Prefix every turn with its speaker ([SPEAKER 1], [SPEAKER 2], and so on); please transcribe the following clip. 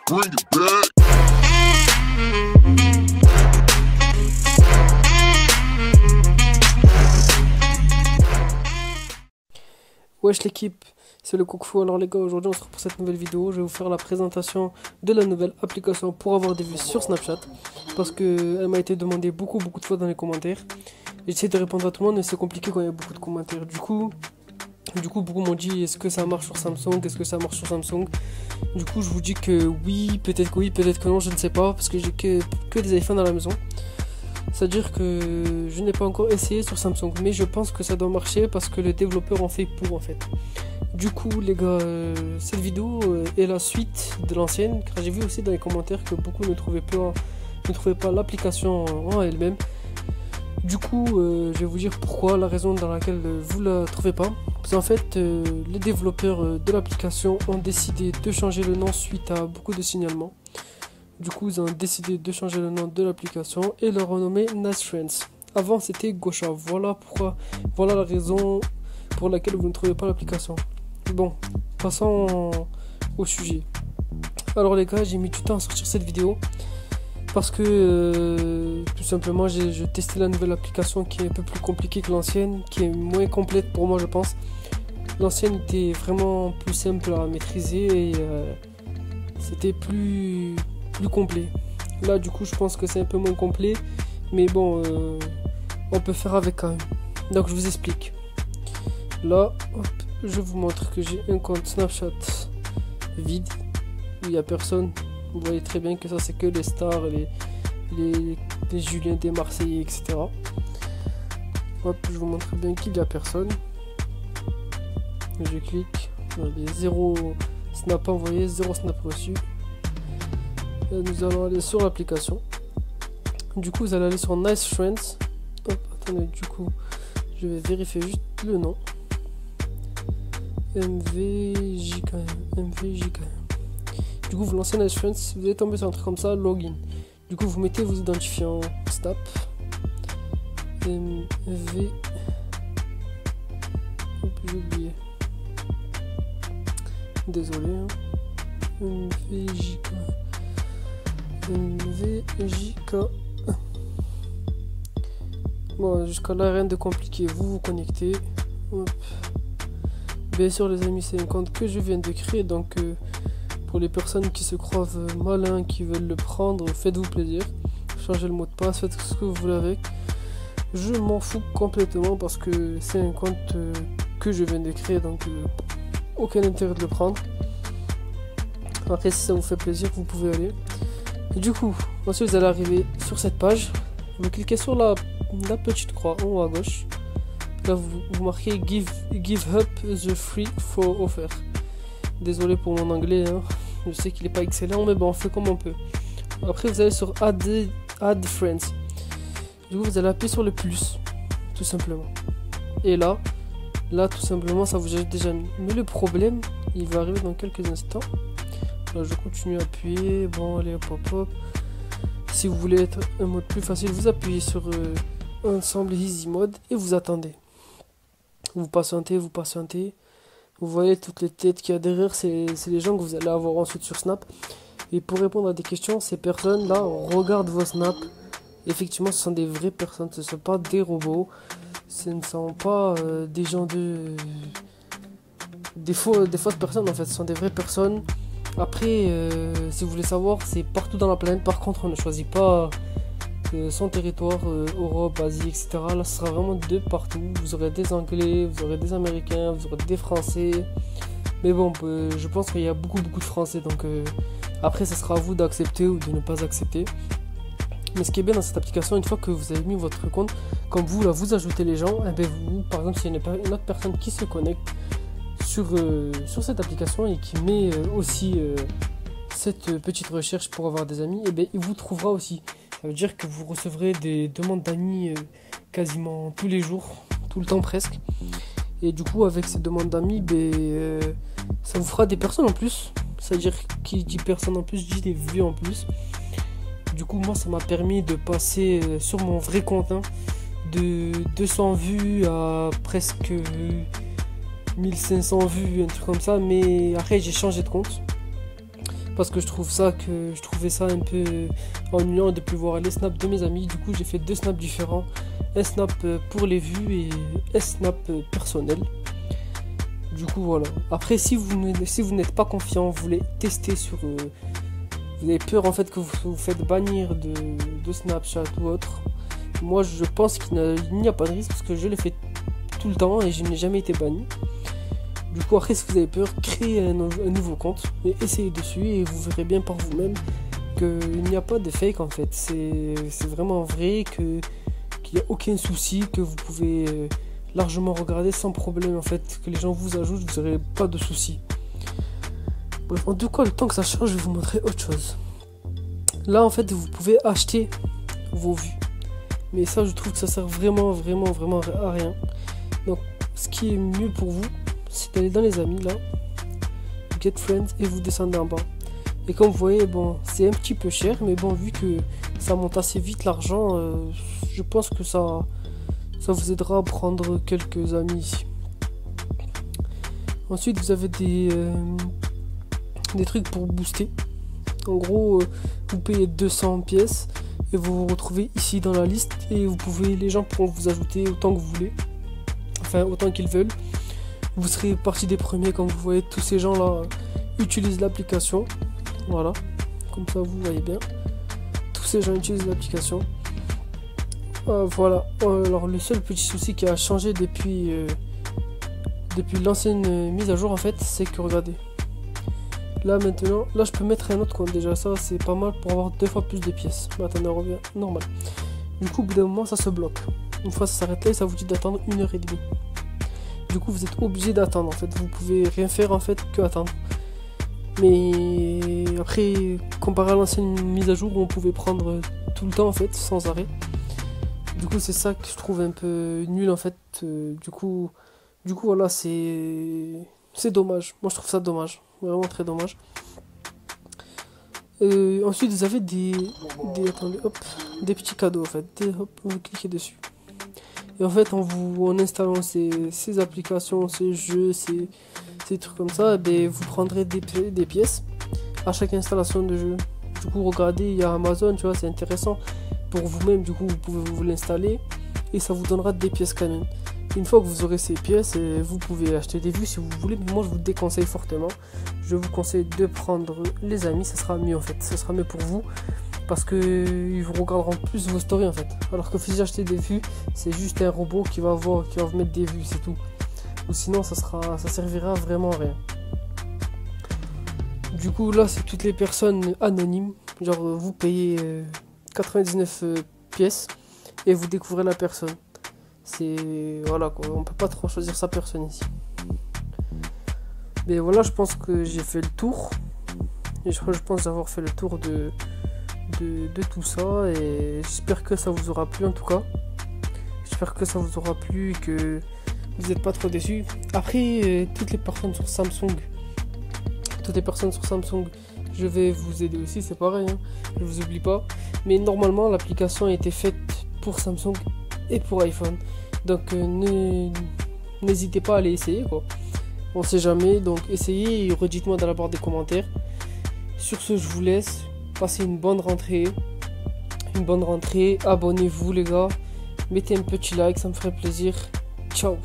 [SPEAKER 1] Bring it back.
[SPEAKER 2] Wesh l'équipe, c'est le Kung-Fu. Alors les gars, aujourd'hui on se retrouve pour cette nouvelle vidéo. Je vais vous faire la présentation de la nouvelle application pour avoir des vues sur Snapchat, parce que elle m'a été demandée beaucoup de fois dans les commentaires. J'essaie de répondre à tout le monde, mais c'est compliqué quand il y a beaucoup de commentaires. Du coup beaucoup m'ont dit est-ce que ça marche sur Samsung, est-ce que ça marche sur Samsung. Du coup je vous dis que oui, peut-être que non, je ne sais pas, parce que j'ai que des iPhones à la maison. C'est-à-dire que je n'ai pas encore essayé sur Samsung, mais je pense que ça doit marcher parce que le développeur en fait pour en fait. Du coup les gars, cette vidéo est la suite de l'ancienne, car j'ai vu aussi dans les commentaires que beaucoup ne trouvaient pas l'application en elle-même. Du coup je vais vous dire pourquoi, la raison dans laquelle vous la trouvez pas. Parce qu'en fait les développeurs de l'application ont décidé de changer le nom suite à beaucoup de signalements. Du coup, ils ont décidé de changer le nom de l'application et le renommer Nice Friends. Avant, c'était Gosha. Voilà la raison pour laquelle vous ne trouvez pas l'application. Bon, passons au sujet. Alors les gars, j'ai mis du temps à sortir cette vidéo parce que tout simplement, j'ai testé la nouvelle application qui est un peu plus compliquée que l'ancienne, qui est moins complète pour moi, je pense. L'ancienne était vraiment plus simple à maîtriser et c'était plus complet. Là du coup je pense que c'est un peu moins complet, mais bon on peut faire avec quand même. Donc je vous explique. Là hop, je vous montre que j'ai un compte Snapchat vide où il n'y a personne. Vous voyez très bien que ça c'est que les stars, les Julien des Marseillais, etc. Hop, je vous montre bien qu'il n'y a personne. Je clique, il y a 0 snap envoyé, 0 snap reçu. Et nous allons aller sur l'application. Du coup vous allez aller sur Nice Friends. Hop, attendez, du coup je vais vérifier juste le nom. MVJKM. Du coup vous lancez Nice Friends, vous allez tomber sur un truc comme ça, login. Du coup vous mettez vos identifiants Snap. MV. Hop, j'ai oublié. Désolé. MVJKM. Bon, jusqu'à là rien de compliqué, vous connectez. Hop. Bien sûr les amis, c'est un compte que je viens de créer, donc pour les personnes qui se croient malins, qui veulent le prendre, faites-vous plaisir, changez le mot de passe, faites ce que vous voulez avec. Je m'en fous complètement parce que c'est un compte que je viens de créer, donc aucun intérêt de le prendre. Après si ça vous fait plaisir, vous pouvez aller. Et du coup, ensuite vous allez arriver sur cette page, vous cliquez sur la petite croix en haut à gauche. Là vous marquez give up the free for offer. Désolé pour mon anglais, hein. Je sais qu'il n'est pas excellent, mais bon on fait comme on peut. Après vous allez sur add friends. Du coup vous allez appuyer sur le plus, tout simplement. Et là tout simplement ça vous a déjà mis. Mais le problème, il va arriver dans quelques instants. Là je continue à appuyer, bon allez hop. Si vous voulez être un mode plus facile, vous appuyez sur ensemble easy mode et vous attendez. Vous patientez. Vous voyez toutes les têtes qu'il y a derrière, c'est les gens que vous allez avoir ensuite sur Snap. Et pour répondre à des questions, ces personnes là regardent vos snaps. Effectivement ce sont des vraies personnes, ce ne sont pas des robots, ce ne sont pas des gens des fausses personnes en fait, ce sont des vraies personnes. Après, si vous voulez savoir, c'est partout dans la planète. Par contre, on ne choisit pas son territoire, Europe, Asie, etc. Là, ce sera vraiment de partout. Vous aurez des Anglais, vous aurez des Américains, vous aurez des Français. Mais bon, je pense qu'il y a beaucoup de Français. Donc, après, ce sera à vous d'accepter ou de ne pas accepter. Mais ce qui est bien dans cette application, une fois que vous avez mis votre compte, comme vous, là, vous ajoutez les gens, et bien vous, par exemple, s'il y a une autre personne qui se connecte sur cette application et qui met aussi cette petite recherche pour avoir des amis, et bien il vous trouvera aussi. Ça veut dire que vous recevrez des demandes d'amis quasiment tous les jours, tout le temps presque. Et du coup avec ces demandes d'amis, ça vous fera des personnes en plus. C'est-à-dire qui dit personne en plus dit des vues en plus. Du coup moi ça m'a permis de passer sur mon vrai compte de 200 vues à presque 1500 vues, un truc comme ça. Mais après j'ai changé de compte parce que je trouvais ça un peu ennuyant de plus voir les snaps de mes amis. Du coup, j'ai fait 2 snaps différents, un snap pour les vues et un snap personnel. Du coup, voilà. Après, si vous n'êtes pas confiant, vous voulez tester sur... vous avez peur en fait que vous faites bannir de Snapchat ou autre. Moi, je pense qu'il n'y a pas de risque parce que je l'ai fait tout le temps et je n'ai jamais été banni. Du coup, après, si vous avez peur, créez un nouveau compte et essayez dessus et vous verrez bien par vous-même qu'il n'y a pas de fake en fait. C'est vraiment vrai qu'il n'y a aucun souci, que vous pouvez largement regarder sans problème en fait, que les gens vous ajoutent, vous n'aurez pas de soucis. Bref, en tout cas, le temps que ça change, je vais vous montrer autre chose. Là, en fait, vous pouvez acheter vos vues. Mais ça, je trouve que ça sert vraiment à rien. Donc, ce qui est mieux pour vous, c'est d'aller dans les amis, là, Get Friends, et vous descendez en bas. Et comme vous voyez, bon, c'est un petit peu cher, mais bon, vu que ça monte assez vite l'argent, je pense que ça vous aidera à prendre quelques amis ici. Ensuite, vous avez des trucs pour booster. En gros, vous payez 200 pièces et vous vous retrouvez ici dans la liste et les gens pourront vous ajouter autant que vous voulez, enfin autant qu'ils veulent. Vous serez partie des premiers. Comme vous voyez, tous ces gens là utilisent l'application, voilà, comme ça vous voyez bien, tous ces gens utilisent l'application. Voilà. Alors le seul petit souci qui a changé depuis l'ancienne mise à jour en fait, c'est que regardez, là maintenant, là je peux mettre un autre compte déjà, ça c'est pas mal pour avoir 2 fois plus de pièces. Mais attendez, on revient normal. Du coup au bout d'un moment ça se bloque. Une fois ça s'arrête là et ça vous dit d'attendre 1h30. Du coup vous êtes obligé d'attendre en fait, vous pouvez rien faire en fait que attendre. Mais après, comparé à l'ancienne mise à jour où on pouvait prendre tout le temps en fait, sans arrêt. Du coup c'est ça que je trouve un peu nul en fait. Du coup voilà, c'est dommage. Moi je trouve ça dommage, vraiment très dommage. Ensuite vous avez attendez, hop, des petits cadeaux en fait. Hop, vous cliquez dessus. Et en fait en installant ces applications, ces jeux, ces trucs comme ça, ben, vous prendrez des pièces à chaque installation de jeu. Du coup regardez, il y a Amazon, tu vois, c'est intéressant pour vous-même. Du coup vous pouvez vous l'installer et ça vous donnera des pièces quand même. Une fois que vous aurez ces pièces, vous pouvez acheter des vues si vous voulez, mais moi je vous déconseille fortement. Je vous conseille de prendre les amis, ça sera mieux en fait, ça sera mieux pour vous parce qu'ils vous regarderont plus vos stories en fait. Alors que si vous achetez des vues, c'est juste un robot qui va vous mettre des vues, c'est tout. Ou sinon ça servira vraiment à rien. Du coup là c'est toutes les personnes anonymes, genre vous payez 99 pièces et vous découvrez la personne. C'est voilà quoi, on peut pas trop choisir sa personne ici. Mais voilà, je pense que j'ai fait le tour. Et je pense avoir fait le tour de tout ça. Et j'espère que ça vous aura plu en tout cas. J'espère que ça vous aura plu et que vous n'êtes pas trop déçus. Après, toutes les personnes sur Samsung, je vais vous aider aussi, c'est pareil, hein, je vous oublie pas. Mais normalement, l'application a été faite pour Samsung et pour iPhone. Donc n'hésitez pas à aller essayer quoi. On sait jamais, donc essayez et redites-moi dans la barre des commentaires. Sur ce, je vous laisse. Passez une bonne rentrée. Abonnez-vous les gars. Mettez un petit like, ça me ferait plaisir. Ciao.